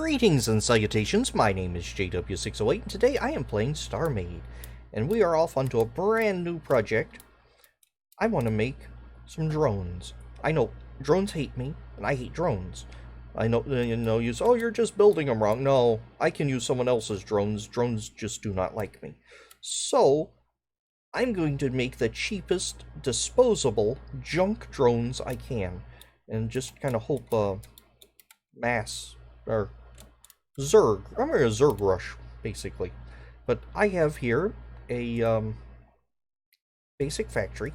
Greetings and salutations, my name is JW608, and today I am playing StarMade, and we are off onto a brand new project. I want to make some drones. I know, drones hate me, and I hate drones. I know, you say, oh, you're just building them wrong. No, I can use someone else's drones. Drones just do not like me. So, I'm going to make the cheapest disposable junk drones I can, and just kind of hope, mass, or Zerg. I'm a Zerg rush, basically. But I have here a basic factory,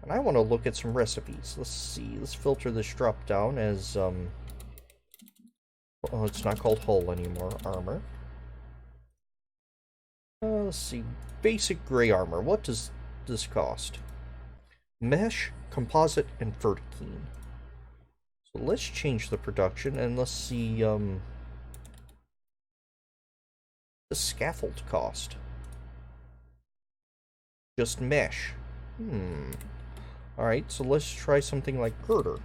and I want to look at some recipes. Let's see. Let's filter this drop down as oh, it's not called hull anymore. Armor. Let's see. Basic gray armor. What does this cost? Mesh, composite, and vertikine. So let's change the production and let's see. The scaffold cost. Just mesh. Alright, so let's try something like girder.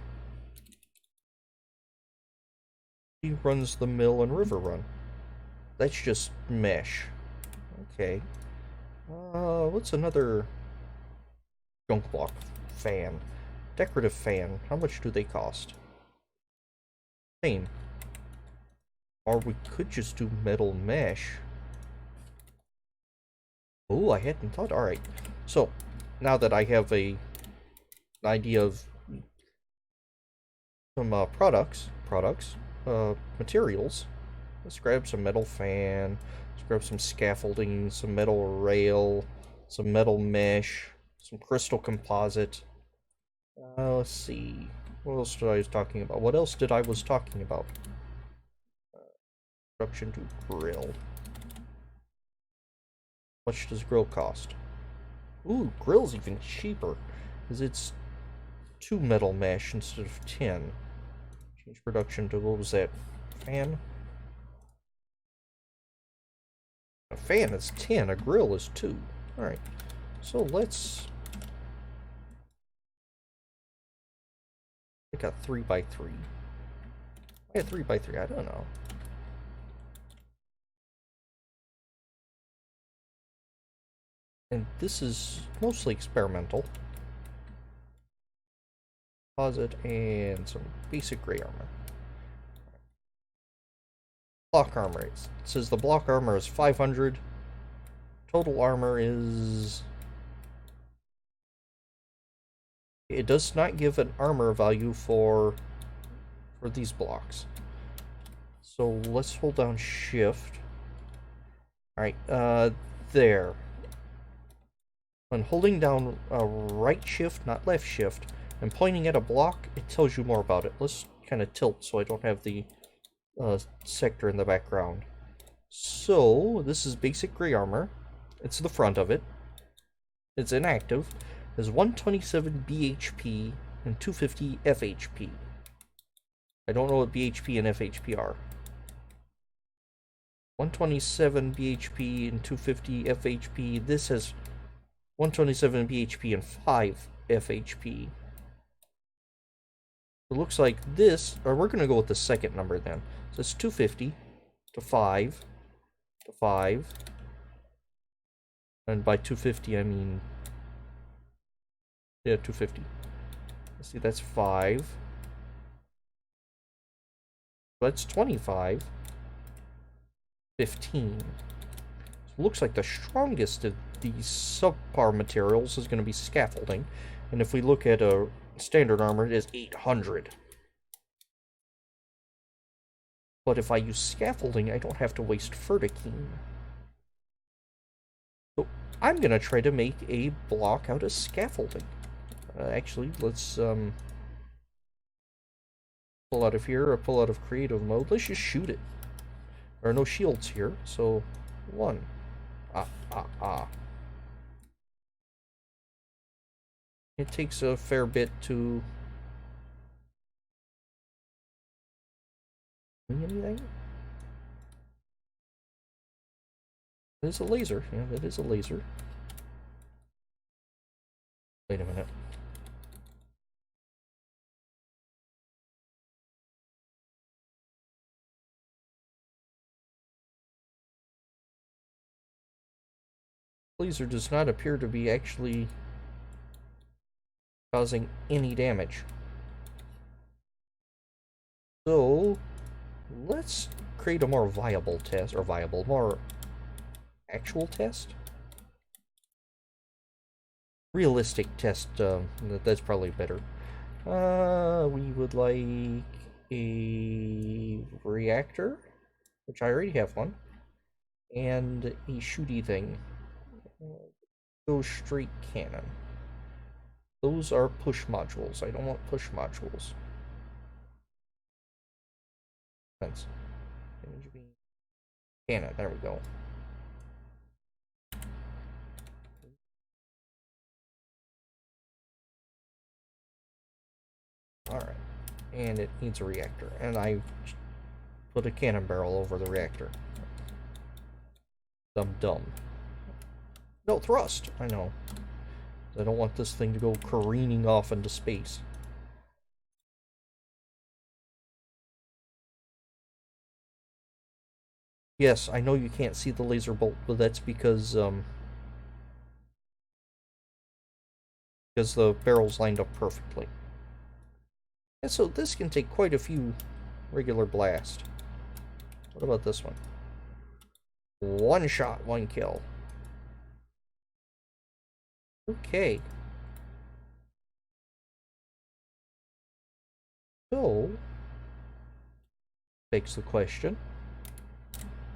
He runs the mill and river run. That's just mesh. Okay. What's another junk block? Fan. Decorative fan. How much do they cost? Same. Or we could just do metal mesh. Oh, I hadn't thought. Alright. So, now that I have an idea of some materials, let's grab some metal fan, let's grab some scaffolding, some metal rail, some metal mesh, some crystal composite. Let's see. What else did I was talking about? What else did I was talking about? Construction to grill. How much does grill cost? Ooh, grill's even cheaper, because it's 2 metal mesh instead of 10. Change production to, what was that? Fan? A fan is 10, a grill is 2. Alright, so let's make a 3x3. Why a 3x3? I don't know. And this is mostly experimental. Composite and some basic gray armor. Block armor. It says the block armor is 500. Total armor is... It does not give an armor value for these blocks. So let's hold down shift. Alright, there. When holding down right shift, not left shift, and pointing at a block, it tells you more about it. Let's kind of tilt so I don't have the sector in the background. So, this is basic gray armor. It's the front of it. It's inactive. There's 127 BHP and 250 FHP. I don't know what BHP and FHP are. 127 BHP and 250 FHP. This has 127 BHP and 5 FHP. It looks like this, or we're going to go with the second number then. So it's 250 to 5 to 5. And by 250 I mean, yeah, 250. Let's see, that's 5. That's 25. 15. So it looks like the strongest of these subpar materials is going to be scaffolding, and if we look at a standard armor, it is 800. But if I use scaffolding, I don't have to waste vertikine. So I'm going to try to make a block out of scaffolding. Actually, let's pull out of here, or pull out of creative mode. Let's just shoot it. There are no shields here, so 1. It takes a fair bit to... anything? It is a laser. Yeah, that is a laser. Wait a minute. laser does not appear to be actually causing any damage. So, let's create a more viable test, or more actual test? Realistic test, that's probably better. We would like a reactor, which I already have one, and a shooty thing. Go straight cannon. Those are push modules. I don't want push modules. Sense. Cannon, there we go. Alright. And it needs a reactor. And I put a cannon barrel over the reactor. Dumb. No, thrust! I know. I don't want this thing to go careening off into space. Yes, I know you can't see the laser bolt, but that's because the barrel's lined up perfectly. And so this can take quite a few regular blasts. What about this one? One shot, one kill. Okay. So, begs the question,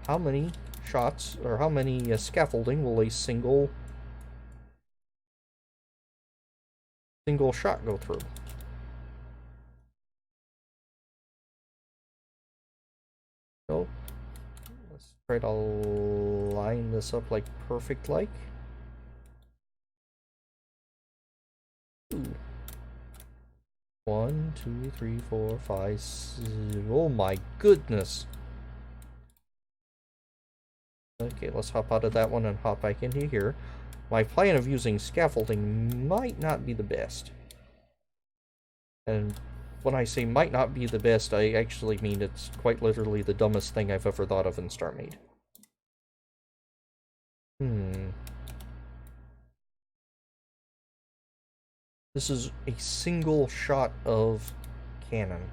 how many shots, or how many scaffolding will a single shot go through? So, let's try to line this up like perfect like. Ooh. 1, 2, 3, 4, 5, 6. Oh my goodness. Okay, let's hop out of that one and hop back into here. My plan of using scaffolding might not be the best. And when I say might not be the best, I actually mean it's quite literally the dumbest thing I've ever thought of in StarMade. This is a single shot of cannon.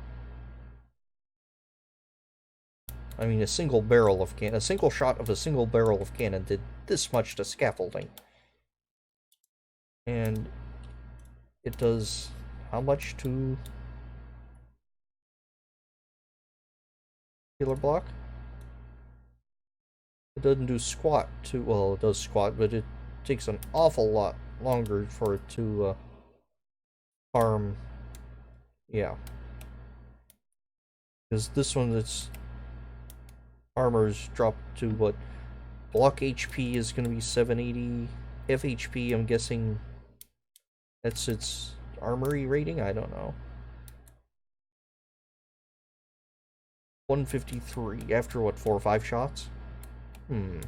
I mean, a single barrel of cannon. A single shot of a single barrel of cannon did this much to scaffolding. And it does how much to killer block? It doesn't do squat to, well, it does squat, but it takes an awful lot longer for it to farm. Yeah. Because this one, its armor's dropped to what? Block HP is going to be 780. FHP, I'm guessing that's its armory rating? I don't know. 153 after what, 4 or 5 shots? Well,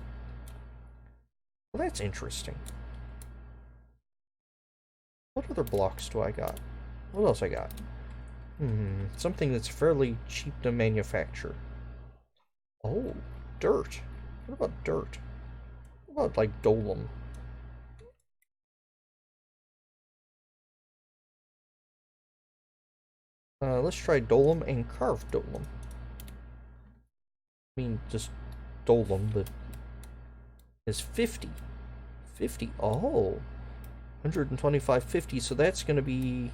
that's interesting. What other blocks do I got? What else I got? Something that's fairly cheap to manufacture. Oh, dirt. What about dirt? What about, like, dolom? Let's try dolom and carved dolom. I mean, just dolom, but it's 50. 50. Oh. 125, 50. So that's going to be...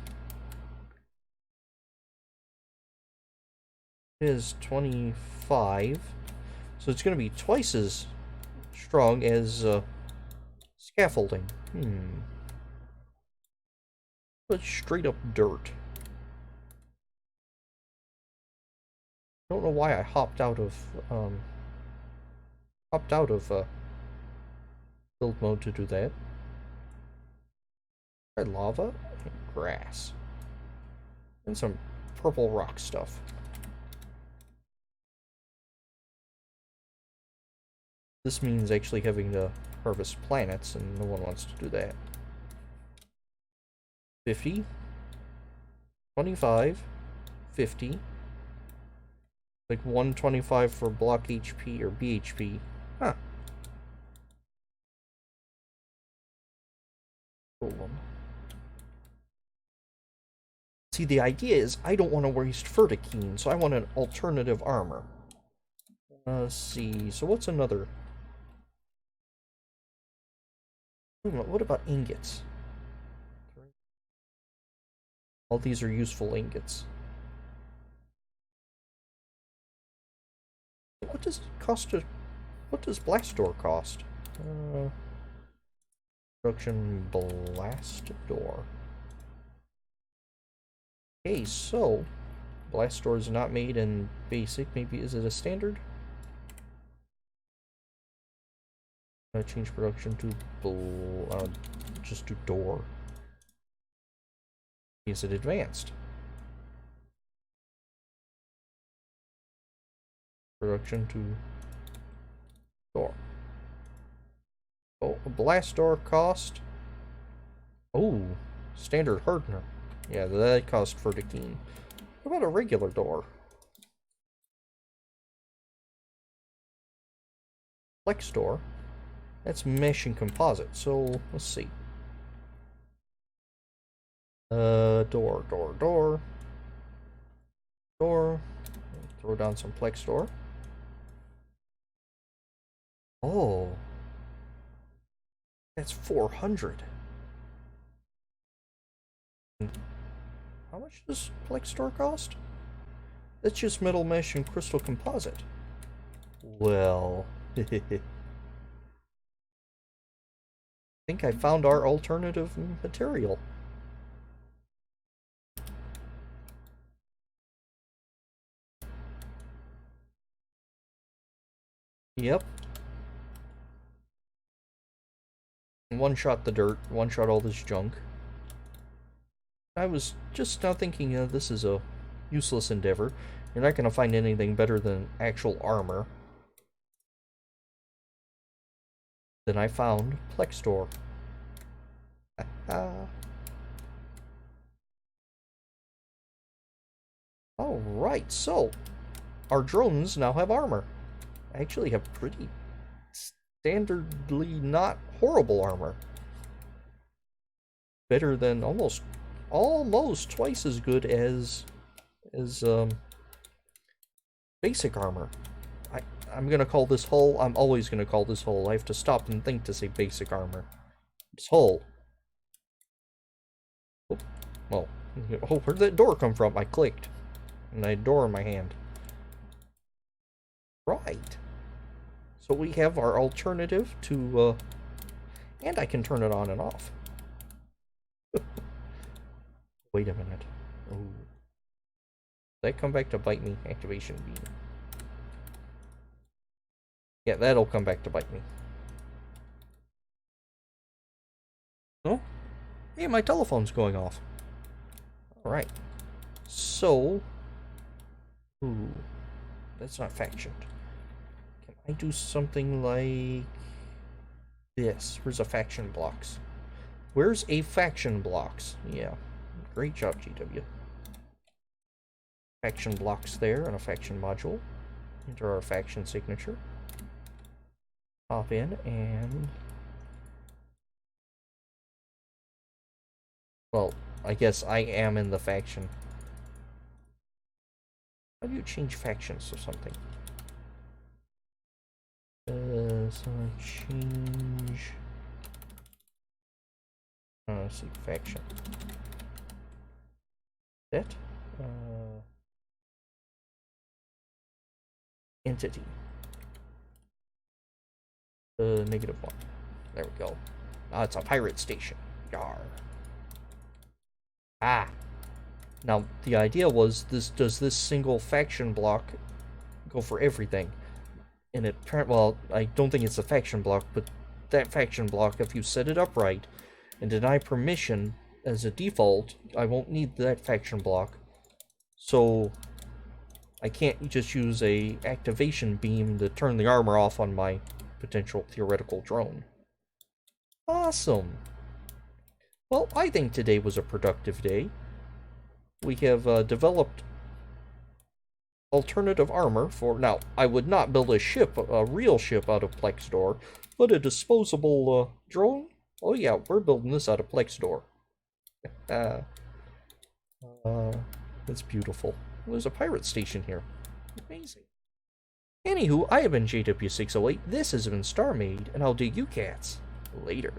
is 25. So it's going to be twice as strong as scaffolding. But straight up dirt. Don't know why I hopped out of build mode to do that. Try lava and grass. And some purple rock stuff. This means actually having to harvest planets, and no one wants to do that. 50, 25, 50. Like 125 for block HP or BHP. Huh. Problem. See, the idea is I don't want to waste Vertikeen, so I want an alternative armor. Let's see, so what's another? What about ingots? All these are useful ingots. What does it cost to... What does blast door cost? Production blast door. Okay, so blast door is not made in basic. Maybe is it a standard? Change production to just do door. Is it advanced? Production to door. Oh, a blast door cost. Oh, standard hardener. Yeah, that cost 13. What about a regular door? Flex door. That's mesh and composite. So let's see. Door. Throw down some flex door. Oh, that's 400. How much does flex store cost? That's just metal mesh and crystal composite. Well, I think I found our alternative material. Yep. One shot the dirt, one shot all this junk. I was just now thinking, this is a useless endeavor. You're not going to find anything better than actual armor. Then I found Plextor. Alright, so our drones now have armor. I actually have pretty standardly not horrible armor. Better than almost twice as good as basic armor. I'm gonna call this hull. I'm always gonna call this hull. I have to stop and think to say basic armor. It's hull. Oh, where'd that door come from? I clicked, and I had a door in my hand. Right. So we have our alternative to, and I can turn it on and off. Wait a minute. Oh. Did that come back to bite me? Activation beam. Yeah, that'll come back to bite me. Oh? Hey, my telephone's going off. Alright. So... Ooh. That's not factioned. Can I do something like... this? Where's a faction blocks? Where's a faction blocks? Yeah. Great job, GW. Faction blocks there and a faction module. Enter our faction signature. Pop in and... well, I guess I am in the faction. How do you change factions or something? So change... let's see, faction. That? Entity. -1. There we go. Now it's a pirate station. Yar. Ah. Now the idea was does this single faction block go for everything? And it, well, I don't think it's a faction block, but that faction block, if you set it up right and deny permission as a default, I won't need that faction block. So I can't just use a activation beam to turn the armor off on my potential theoretical drone. Awesome. Well, I think today was a productive day. We have developed alternative armor for... now, I would not build a ship, a real ship out of Plexdor, but a disposable drone? Oh yeah, we're building this out of Plex door. That's beautiful. There's a pirate station here. Amazing. Anywho, I have been JW608, this has been StarMade, and I'll do you cats later.